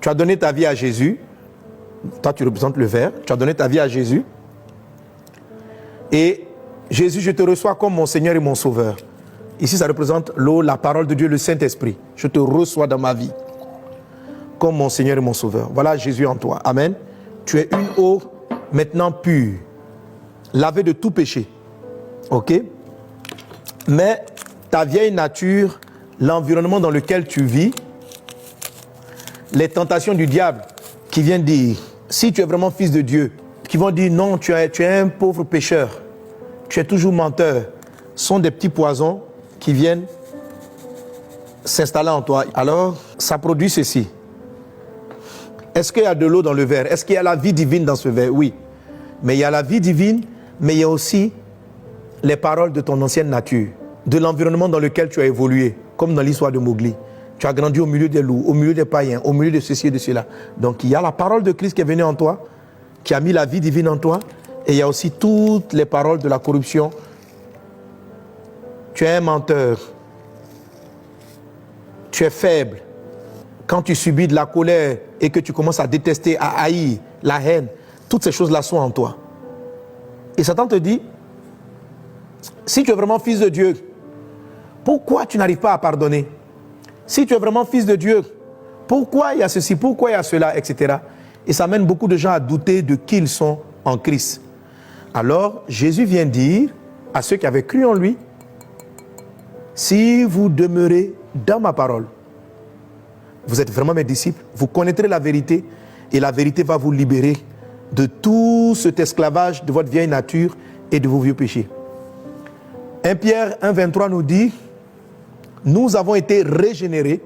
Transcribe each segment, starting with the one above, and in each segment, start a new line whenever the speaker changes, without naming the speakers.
Tu as donné ta vie à Jésus. Toi, tu représentes le verre. Tu as donné ta vie à Jésus. Et Jésus, je te reçois comme mon Seigneur et mon Sauveur. Ici, ça représente l'eau, la parole de Dieu, le Saint-Esprit. Je te reçois dans ma vie comme mon Seigneur et mon Sauveur. Voilà Jésus en toi. Amen. Tu es une eau maintenant pure, lavée de tout péché. Ok? Mais ta vieille nature, l'environnement dans lequel tu vis, les tentations du diable qui viennent dire, si tu es vraiment fils de Dieu, qui vont dire non, tu es un pauvre pécheur, tu es toujours menteur, sont des petits poisons qui viennent s'installer en toi. Alors, ça produit ceci. Est-ce qu'il y a de l'eau dans le verre? Est-ce qu'il y a la vie divine dans ce verre? Oui. Mais il y a la vie divine, mais il y a aussi les paroles de ton ancienne nature, de l'environnement dans lequel tu as évolué, comme dans l'histoire de Mowgli. Tu as grandi au milieu des loups, au milieu des païens, au milieu de ceci et de cela. Donc il y a la parole de Christ qui est venue en toi, qui a mis la vie divine en toi, et il y a aussi toutes les paroles de la corruption. Tu es un menteur. Tu es faible. Quand tu subis de la colère et que tu commences à détester, à haïr, la haine, toutes ces choses-là sont en toi. Et Satan te dit, si tu es vraiment fils de Dieu, pourquoi tu n'arrives pas à pardonner? Si tu es vraiment fils de Dieu, pourquoi il y a ceci, pourquoi il y a cela, etc. Et ça amène beaucoup de gens à douter de qui ils sont en Christ. Alors, Jésus vient dire à ceux qui avaient cru en lui, si vous demeurez dans ma parole, vous êtes vraiment mes disciples, vous connaîtrez la vérité et la vérité va vous libérer de tout cet esclavage de votre vieille nature et de vos vieux péchés. 1 Pierre 1,23 nous dit, nous avons été régénérés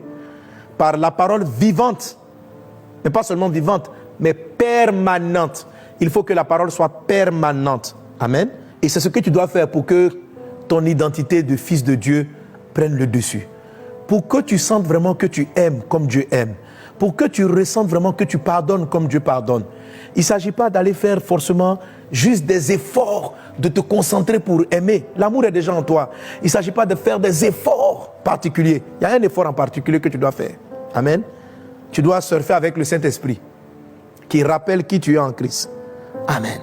par la parole vivante, mais pas seulement vivante, mais permanente. Il faut que la parole soit permanente. Amen. Et c'est ce que tu dois faire pour que ton identité de fils de Dieu prenne le dessus. Pour que tu sentes vraiment que tu aimes comme Dieu aime. Pour que tu ressentes vraiment que tu pardonnes comme Dieu pardonne. Il ne s'agit pas d'aller faire forcément juste des efforts, de te concentrer pour aimer. L'amour est déjà en toi. Il ne s'agit pas de faire des efforts particuliers. Il y a un effort en particulier que tu dois faire. Amen. Tu dois surfer avec le Saint-Esprit qui rappelle qui tu es en Christ. Amen.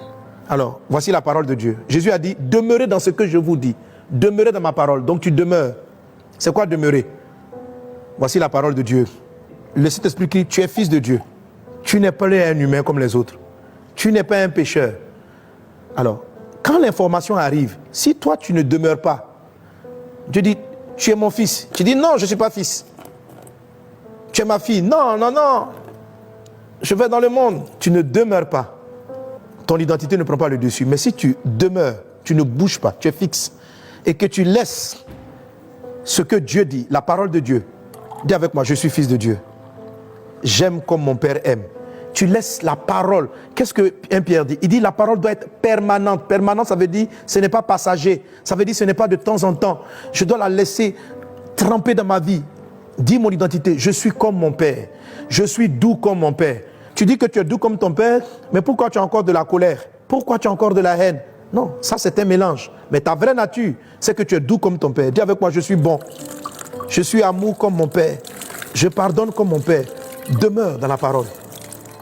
Alors, voici la parole de Dieu. Jésus a dit, demeurez dans ce que je vous dis. Demeurez dans ma parole. Donc tu demeures. C'est quoi demeurer? Voici la parole de Dieu. Le Saint-Esprit dit, tu es fils de Dieu. Tu n'es pas un humain comme les autres. Tu n'es pas un pécheur. Alors, quand l'information arrive, si toi tu ne demeures pas, Dieu dit, tu es mon fils. Tu dis, non, je ne suis pas fils. Tu es ma fille. Non, non, non. Je vais dans le monde. Tu ne demeures pas. Ton identité ne prend pas le dessus. Mais si tu demeures, tu ne bouges pas, tu es fixe, et que tu laisses ce que Dieu dit, la parole de Dieu, dis avec moi, je suis fils de Dieu. J'aime comme mon Père aime. Tu laisses la parole. Qu'est-ce que 1 Pierre dit? Il dit la parole doit être permanente. Permanente, ça veut dire ce n'est pas passager. Ça veut dire ce n'est pas de temps en temps. Je dois la laisser tremper dans ma vie. Dis mon identité, je suis comme mon Père. Je suis doux comme mon Père. Tu dis que tu es doux comme ton Père, mais pourquoi tu as encore de la colère? Pourquoi tu as encore de la haine? Non, ça c'est un mélange. Mais ta vraie nature, c'est que tu es doux comme ton Père. Dis avec moi, je suis bon. Je suis amour comme mon Père. Je pardonne comme mon Père. Demeure dans la parole.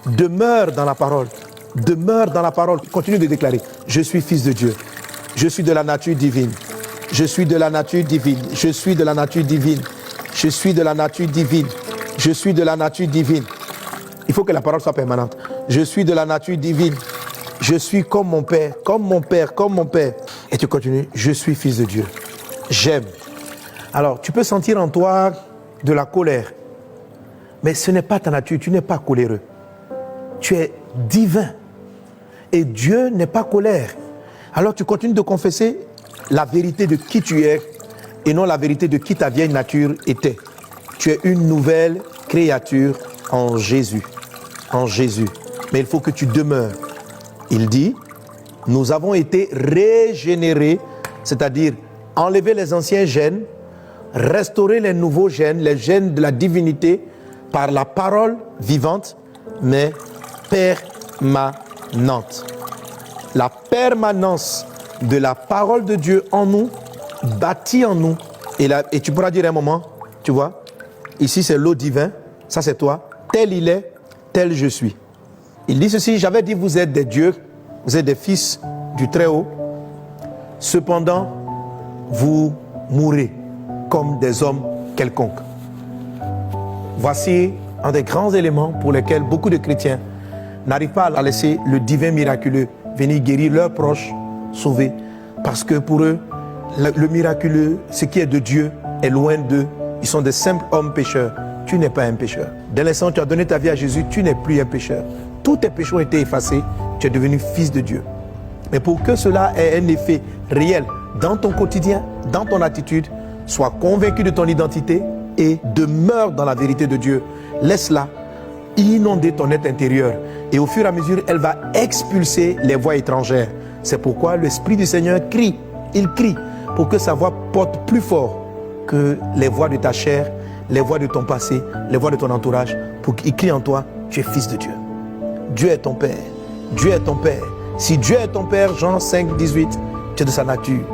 Demeure dans la parole. Demeure dans la parole. Continue de déclarer. Je suis fils de Dieu. Je suis de la nature divine. Je suis de la nature divine. Je suis de la nature divine. Je suis de la nature divine. Je suis de la nature divine. Il faut que la parole soit permanente. Je suis de la nature divine. Je suis comme mon Père, comme mon Père, comme mon Père. Et tu continues. Je suis fils de Dieu. J'aime. Alors, tu peux sentir en toi de la colère. Mais ce n'est pas ta nature. Tu n'es pas coléreux. Tu es divin. Et Dieu n'est pas colère. Alors, tu continues de confesser la vérité de qui tu es et non la vérité de qui ta vieille nature était. Tu es une nouvelle créature en Jésus. En Jésus. Mais il faut que tu demeures. Il dit, nous avons été régénérés, c'est-à-dire enlever les anciens gènes, restaurer les nouveaux gènes, les gènes de la divinité, par la parole vivante, mais permanente. La permanence de la parole de Dieu en nous, bâtie en nous. Et tu pourras dire un moment, tu vois, ici c'est l'eau divine, ça c'est toi, tel il est, tel je suis. Il dit ceci, j'avais dit vous êtes des dieux, vous êtes des fils du Très-Haut, cependant vous mourrez comme des hommes quelconques. Voici un des grands éléments pour lesquels beaucoup de chrétiens n'arrivent pas à laisser le divin miraculeux venir guérir leurs proches, sauver, parce que pour eux, le miraculeux, ce qui est de Dieu, est loin d'eux. Ils sont des simples hommes pécheurs. Tu n'es pas un pécheur. Dès l'instant où tu as donné ta vie à Jésus, tu n'es plus un pécheur. Tous tes péchés ont été effacés, tu es devenu fils de Dieu. Mais pour que cela ait un effet réel dans ton quotidien, dans ton attitude, sois convaincu de ton identité et demeure dans la vérité de Dieu. Laisse-la inonder ton être intérieur et au fur et à mesure, elle va expulser les voix étrangères. C'est pourquoi l'Esprit du Seigneur crie, il crie pour que sa voix porte plus fort que les voix de ta chair, les voix de ton passé, les voix de ton entourage, pour qu'il crie en toi, tu es fils de Dieu. Dieu est ton Père. Dieu est ton Père. Si Dieu est ton Père, Jean 5, 18, tu es de sa nature.